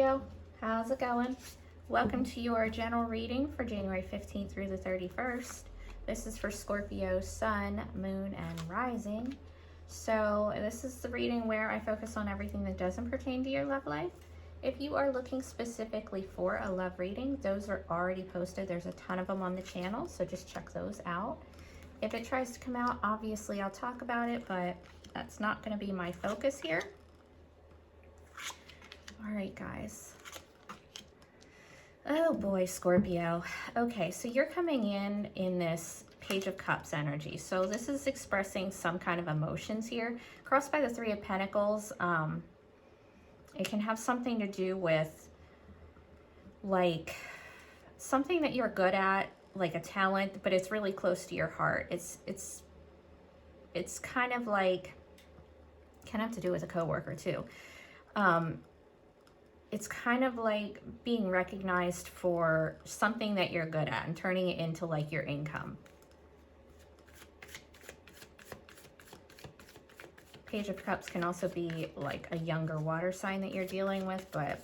Scorpio, how's it going? Welcome to your general reading for January 15th through the 31st. This is for Scorpio, Sun, Moon, and Rising. So this is the reading where I focus on everything that doesn't pertain to your love life. If you are looking specifically for a love reading, those are already posted. There's a ton of them on the channel, so just check those out. If it tries to come out, obviously I'll talk about it, but that's not going to be my focus here. All right, guys. Oh boy, Scorpio. Okay, so you're coming in this Page of Cups energy. So this is expressing some kind of emotions here. Crossed by the Three of Pentacles. It can have something to do with like something that you're good at, like a talent, but it's really close to your heart. It's kind of like, can have to do with a coworker too. It's kind of like being recognized for something that you're good at and turning it into like your income. Page of Cups can also be like a younger water sign that you're dealing with, but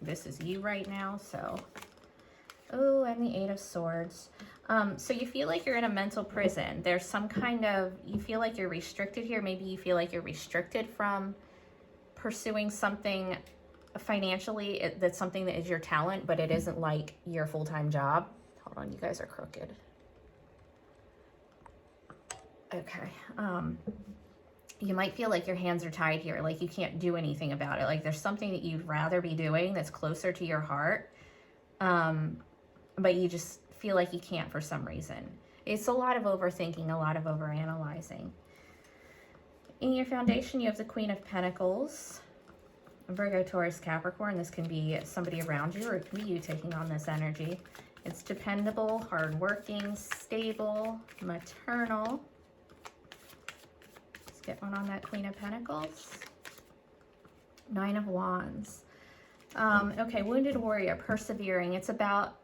this is you right now, so. Oh, and the Eight of Swords. So you feel like you're in a mental prison. There's some kind of, you feel like you're restricted here. Maybe you feel like you're restricted from pursuing something financially, that's something that is your talent, but it isn't like your full-time job. Hold on, you guys are crooked. Okay. You might feel like your hands are tied here, like you can't do anything about it. Like there's something that you'd rather be doing that's closer to your heart, but you just feel like you can't for some reason. It's a lot of overthinking, a lot of overanalyzing. In your foundation, you have the Queen of Pentacles, Virgo, Taurus, Capricorn. This can be somebody around you, or it can be you taking on this energy. It's dependable, hardworking, stable, maternal. Let's get one on that Queen of Pentacles. Nine of Wands. Okay, wounded warrior, persevering. It's about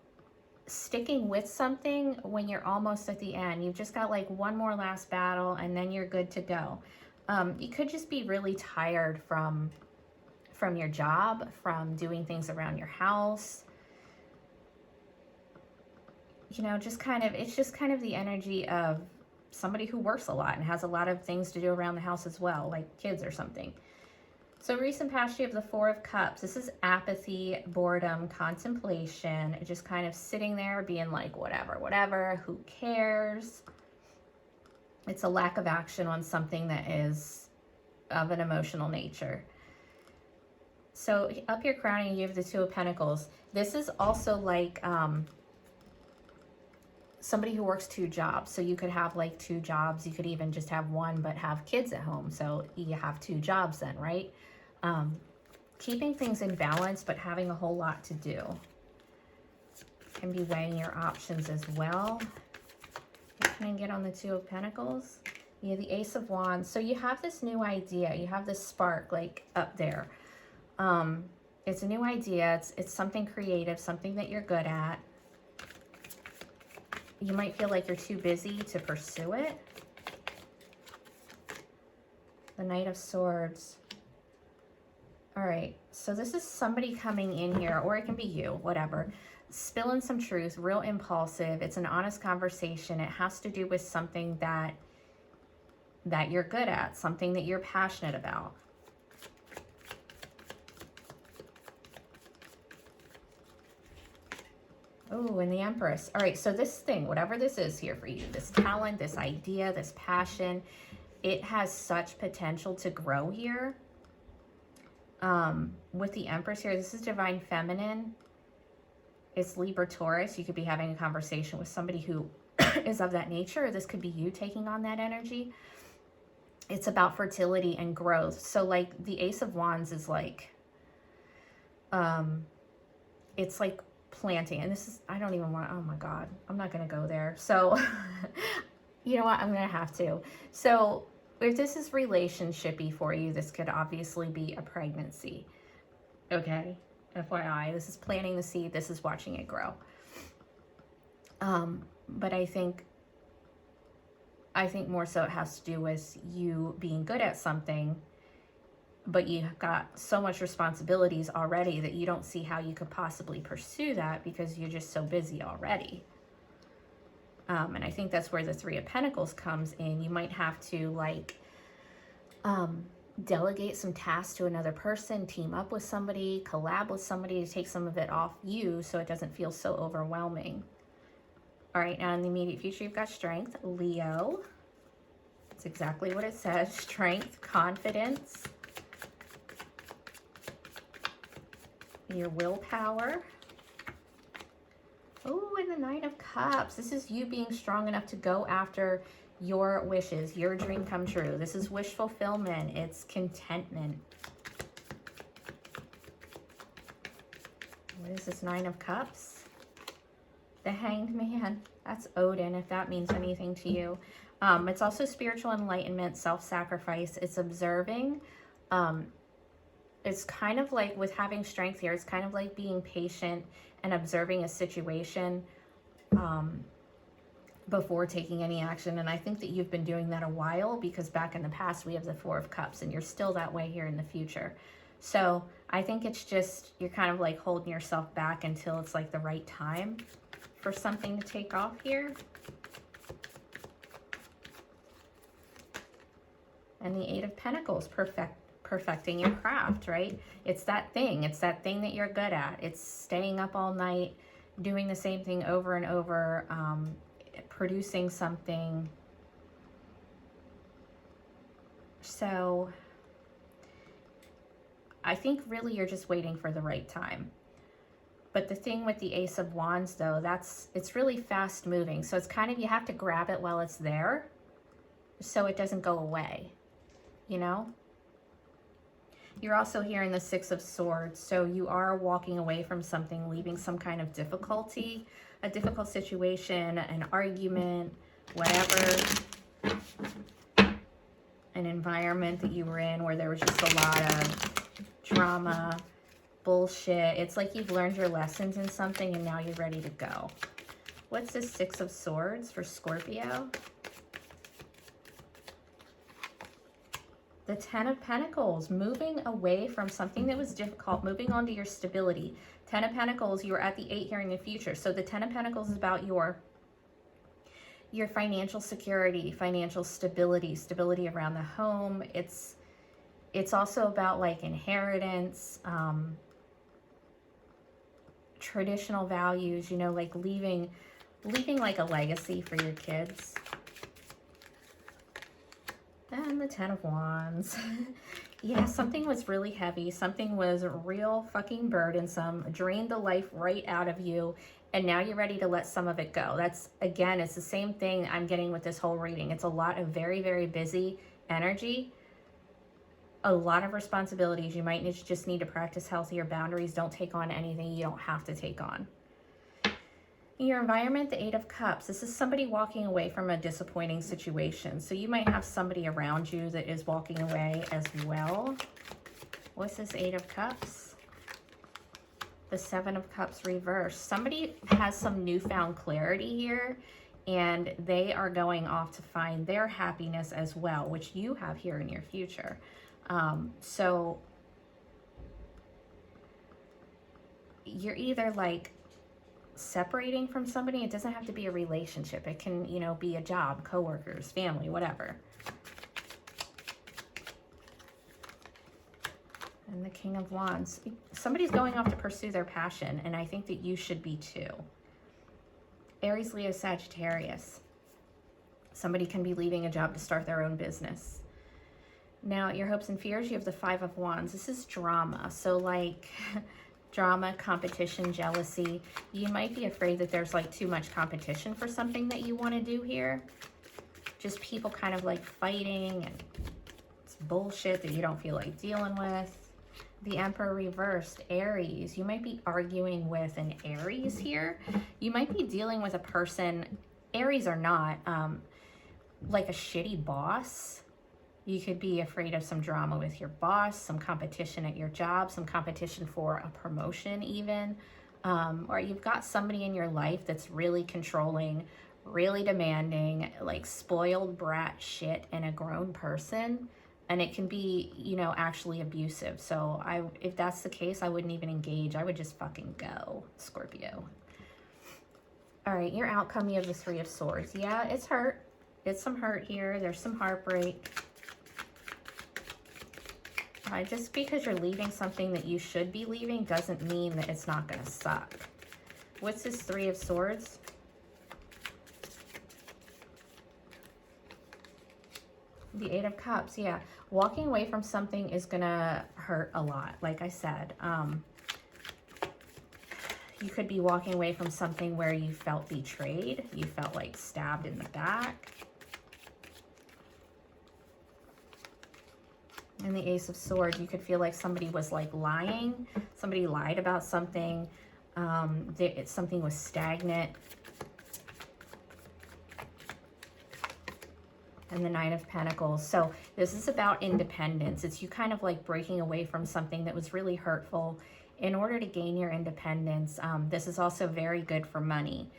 sticking with something when you're almost at the end. You've just got like one more last battle and then you're good to go. You could just be really tired from your job, from doing things around your house. You know, just kind of, it's just kind of the energy of somebody who works a lot and has a lot of things to do around the house as well, like kids or something. So recent past, you have the Four of Cups. This is apathy, boredom, contemplation, just kind of sitting there being like, whatever, who cares? It's a lack of action on something that is of an emotional nature. So up your crowning, you have the Two of Pentacles. This is also like somebody who works two jobs. So you could have like two jobs. You could even just have one, but have kids at home. So you have two jobs then, right? Keeping things in balance, but having a whole lot to do. Can be weighing your options as well. Can I get on the Two of Pentacles? Yeah, the Ace of Wands. So you have this new idea. You have this spark like up there. It's a new idea. It's something creative, something that you're good at. You might feel like you're too busy to pursue it. The Knight of Swords. All right, so this is somebody coming in here, or it can be you, whatever. Spilling some truth, real impulsive. It's an honest conversation. It has to do with something that you're good at, something that you're passionate about. Oh, and the Empress. All right, so this thing, whatever this is here for you, this talent, this idea, this passion, it has such potential to grow here. With the Empress here, this is Divine Feminine. It's Libra, Taurus. You could be having a conversation with somebody who is of that nature, or this could be you taking on that energy. It's about fertility and growth. So like the Ace of Wands is like, it's like planting, and this is, I don't even want, oh my God, I'm not going to go there. So you know what? I'm going to have to. So if this is relationship-y for you, this could obviously be a pregnancy. Okay. FYI, this is planting the seed. This is watching it grow. But I think more so it has to do with you being good at something but you've got so much responsibilities already that you don't see how you could possibly pursue that because you're just so busy already. And I think that's where the Three of Pentacles comes in. You might have to like delegate some tasks to another person, team up with somebody, collab with somebody to take some of it off you so it doesn't feel so overwhelming. All right, now in the immediate future, you've got Strength, Leo. It's exactly what it says, strength, confidence, your willpower. Oh, and the Nine of Cups. This is you being strong enough to go after your wishes, your dream come true. This is wish fulfillment. It's contentment. What is this Nine of Cups? The Hanged Man. That's Odin, if that means anything to you. It's also spiritual enlightenment, self-sacrifice. It's observing. It's kind of like with having strength here, it's kind of like being patient and observing a situation before taking any action. And I think that you've been doing that a while, because back in the past, we have the Four of Cups, and you're still that way here in the future. So I think it's just, you're kind of like holding yourself back until it's like the right time for something to take off here. And the Eight of Pentacles, perfecting your craft, right? It's that thing that you're good at. It's staying up all night, doing the same thing over and over, producing something. So I think really you're just waiting for the right time. But the thing with the Ace of Wands though, it's really fast moving. So it's kind of, you have to grab it while it's there so it doesn't go away, you know? You're also here in the Six of Swords. So you are walking away from something, leaving some kind of difficulty, a difficult situation, an argument, whatever, an environment that you were in where there was just a lot of drama, bullshit. It's like you've learned your lessons in something and now you're ready to go. What's this Six of Swords for Scorpio? The Ten of Pentacles, moving away from something that was difficult, moving on to your stability. Ten of Pentacles, you are at the 8 here in the future. So the Ten of Pentacles is about your financial security, financial stability, stability around the home. It's also about like inheritance, traditional values, you know, like leaving like a legacy for your kids. And the Ten of Wands. Yeah, something was really heavy. Something was real fucking burdensome, drained the life right out of you, and now you're ready to let some of it go. That's, again, it's the same thing I'm getting with this whole reading. It's a lot of very, very busy energy, a lot of responsibilities. You might just need to practice healthier boundaries. Don't take on anything you don't have to take on. In your environment, the Eight of Cups, this is somebody walking away from a disappointing situation. So you might have somebody around you that is walking away as well. What's this Eight of Cups? The Seven of Cups reversed. Somebody has some newfound clarity here, and they are going off to find their happiness as well, which you have here in your future. So you're either like separating from somebody. It doesn't have to be a relationship. It can, you know, be a job, coworkers, family, whatever. And the King of Wands. Somebody's going off to pursue their passion, and I think that you should be too. Aries, Leo, Sagittarius. Somebody can be leaving a job to start their own business. Now, your hopes and fears, you have the Five of Wands. This is drama. So like drama, competition, jealousy. You might be afraid that there's like too much competition for something that you want to do here. Just people kind of like fighting, and it's bullshit that you don't feel like dealing with. The Emperor reversed, Aries. You might be arguing with an Aries here. You might be dealing with a person, Aries or not, like a shitty boss. You could be afraid of some drama with your boss, some competition at your job, some competition for a promotion even. Or you've got somebody in your life that's really controlling, really demanding, like spoiled brat shit, and a grown person And it can be, you know, actually abusive. So if that's the case, I wouldn't even engage. I would just fucking go, Scorpio. All right, your outcome, you have the Three of Swords. Yeah, it's hurt. It's some hurt here. There's some heartbreak. Just because you're leaving something that you should be leaving doesn't mean that it's not going to suck. What's this Three of Swords? The Eight of Cups, yeah. Walking away from something is going to hurt a lot, like I said. You could be walking away from something where you felt betrayed. You felt like stabbed in the back. And the Ace of Swords, you could feel like somebody was like lying. Somebody lied about something. Something was stagnant. And the Nine of Pentacles. So this is about independence. It's you kind of like breaking away from something that was really hurtful in order to gain your independence. This is also very good for money,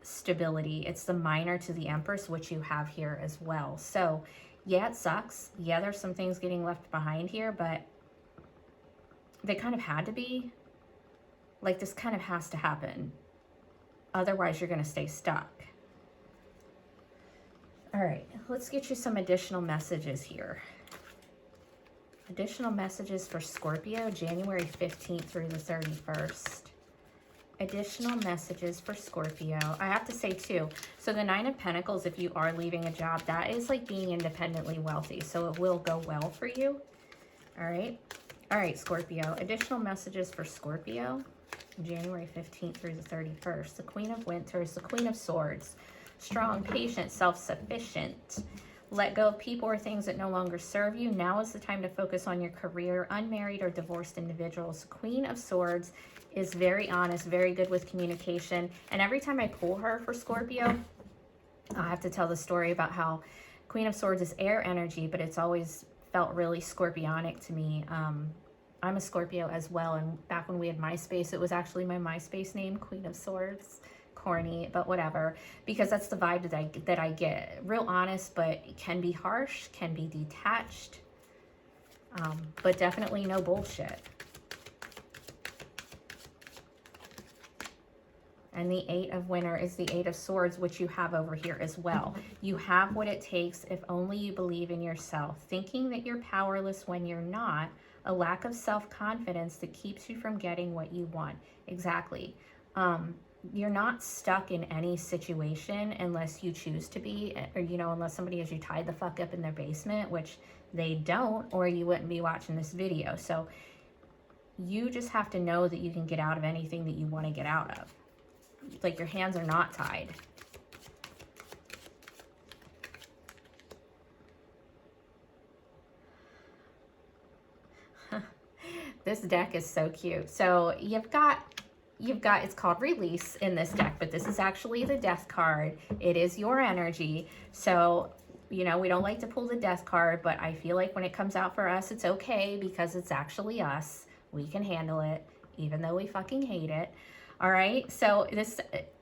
stability. It's the Minor to the Empress, which you have here as well. So yeah, it sucks. Yeah, there's some things getting left behind here, but they kind of had to be. Like, this kind of has to happen. Otherwise, you're going to stay stuck. All right, let's get you some additional messages here. Additional messages for Scorpio, January 15th through the 31st. Additional messages for Scorpio. I have to say too, so the Nine of Pentacles, if you are leaving a job, that is like being independently wealthy. So it will go well for you. All right. All right, Scorpio. Additional messages for Scorpio, January 15th through the 31st. The Queen of Winters, the Queen of Swords. Strong, patient, self-sufficient. Let go of people or things that no longer serve you. Now is the time to focus on your career. Unmarried or divorced individuals. Queen of Swords is very honest, very good with communication. And every time I pull her for Scorpio, I have to tell the story about how Queen of Swords is air energy, but it's always felt really scorpionic to me. I'm a Scorpio as well. And back when we had MySpace, it was actually my MySpace name, Queen of Swords. Corny, but whatever, because that's the vibe that I get. Real honest, but it can be harsh, can be detached, but definitely no bullshit. And the Eight of Winter is the Eight of Swords, which you have over here as well. You have what it takes if only you believe in yourself. Thinking that you're powerless when you're not, a lack of self-confidence that keeps you from getting what you want. Exactly. You're not stuck in any situation unless you choose to be, or, you know, unless somebody has you tied the fuck up in their basement, which they don't, or you wouldn't be watching this video. So you just have to know that you can get out of anything that you want to get out of. Like, your hands are not tied. This deck is so cute. So you've got, it's called Release in this deck, but this is actually the Death card. It is your energy. So, you know, we don't like to pull the Death card, but I feel like when it comes out for us, it's okay because it's actually us. We can handle it, even though we fucking hate it. All right. So this,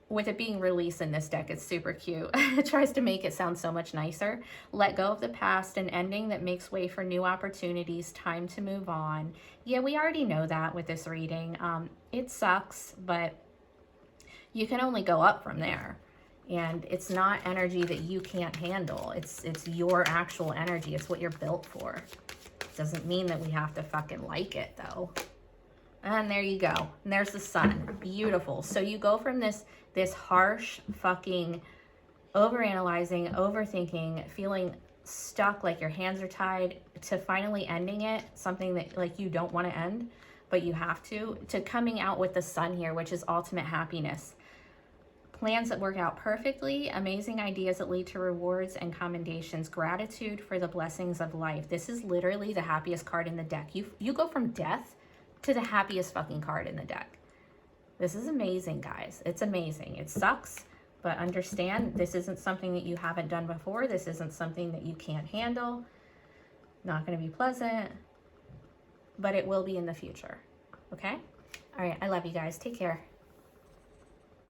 with it being Release in this deck, it's super cute. It tries to make it sound so much nicer. Let go of the past, an ending that makes way for new opportunities, time to move on. Yeah, we already know that with this reading. It sucks, but you can only go up from there. And it's not energy that you can't handle. It's your actual energy. It's what you're built for. Doesn't mean that we have to fucking like it, though. And there you go. And there's the Sun. Beautiful. So you go from this harsh fucking overanalyzing, overthinking, feeling stuck like your hands are tied, to finally ending it, something that like you don't want to end, but you have to coming out with the Sun here, which is ultimate happiness. Plans that work out perfectly, amazing ideas that lead to rewards and commendations, gratitude for the blessings of life. This is literally the happiest card in the deck. You go from death to the happiest fucking card in the deck. This is amazing, guys. It's amazing. It sucks, but understand this isn't something that you haven't done before. This isn't something that you can't handle. Not going to be pleasant, but it will be in the future. Okay? All right. I love you guys. Take care.